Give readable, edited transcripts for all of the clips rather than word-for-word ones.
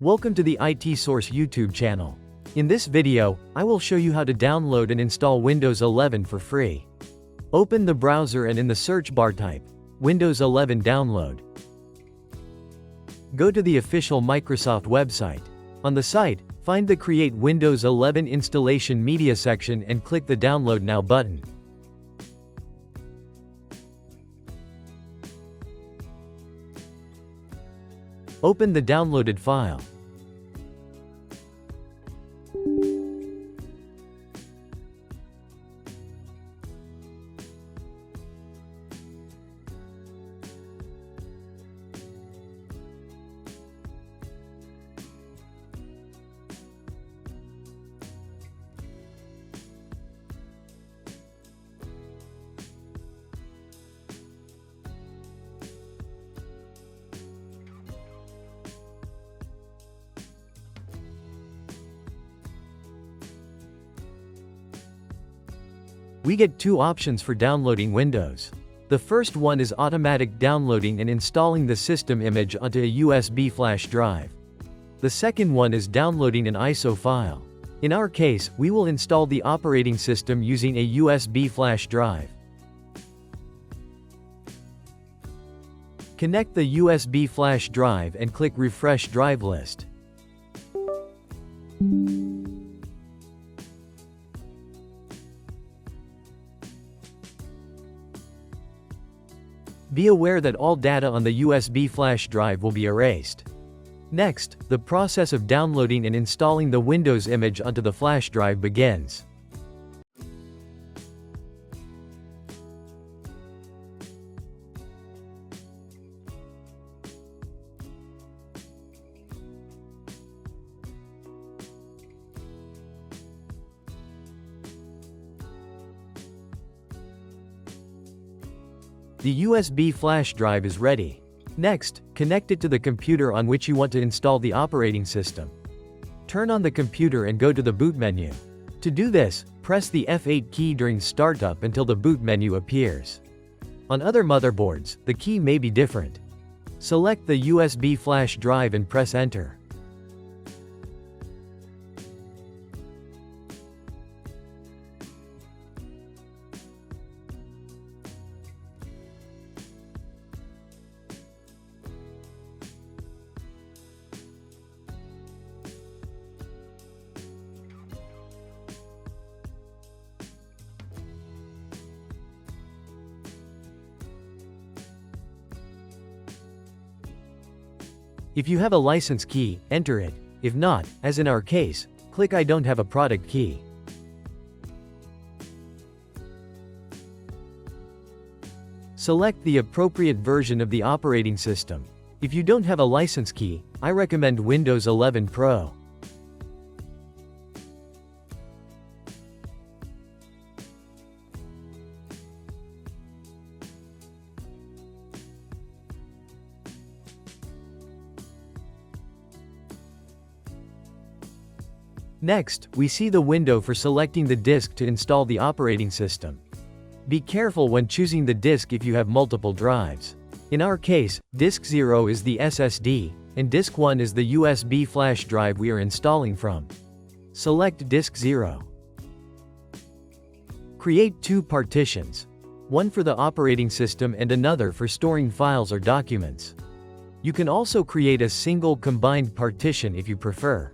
Welcome to the IT Source YouTube channel. In this video, I will show you how to download and install Windows 11 for free. Open the browser and in the search bar type, Windows 11 Download. Go to the official Microsoft website. On the site, find the Create Windows 11 Installation Media section and click the Download Now button. Open the downloaded file. We get two options for downloading Windows. The first one is automatic downloading and installing the system image onto a USB flash drive. The second one is downloading an ISO file. In our case, we will install the operating system using a USB flash drive. Connect the USB flash drive and click Refresh Drive List. Be aware that all data on the USB flash drive will be erased. Next, the process of downloading and installing the Windows image onto the flash drive begins. The USB flash drive is ready. Next, connect it to the computer on which you want to install the operating system. Turn on the computer and go to the boot menu. To do this, press the F8 key during startup until the boot menu appears. On other motherboards, the key may be different. Select the USB flash drive and press Enter. If you have a license key, enter it. If not, as in our case, click I don't have a product key. Select the appropriate version of the operating system. If you don't have a license key, I recommend Windows 11 Pro. Next, we see the window for selecting the disk to install the operating system. Be careful when choosing the disk if you have multiple drives. In our case, disk 0 is the SSD, and disk 1 is the USB flash drive we are installing from. Select disk 0. Create two partitions. One for the operating system and another for storing files or documents. You can also create a single combined partition if you prefer.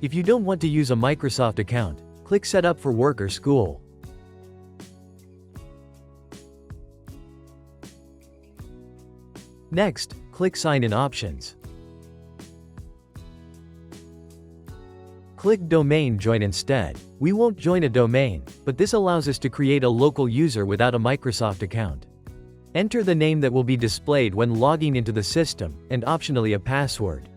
If you don't want to use a Microsoft account, click Set up for work or school. Next, click Sign in options. Click Domain Join instead. We won't join a domain, but this allows us to create a local user without a Microsoft account. Enter the name that will be displayed when logging into the system, and optionally a password.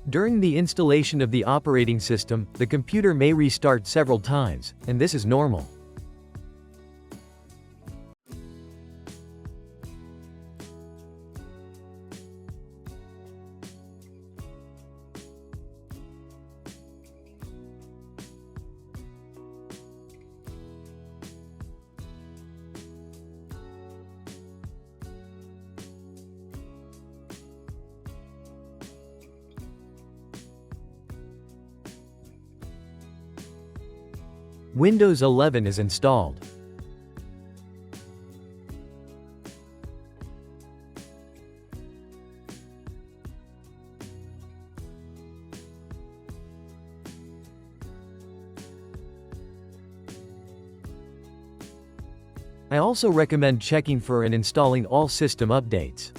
During the installation of the operating system, the computer may restart several times, and this is normal. Windows 11 is installed. I also recommend checking for and installing all system updates.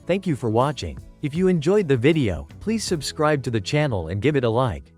Thank you for watching. If you enjoyed the video, please subscribe to the channel and give it a like.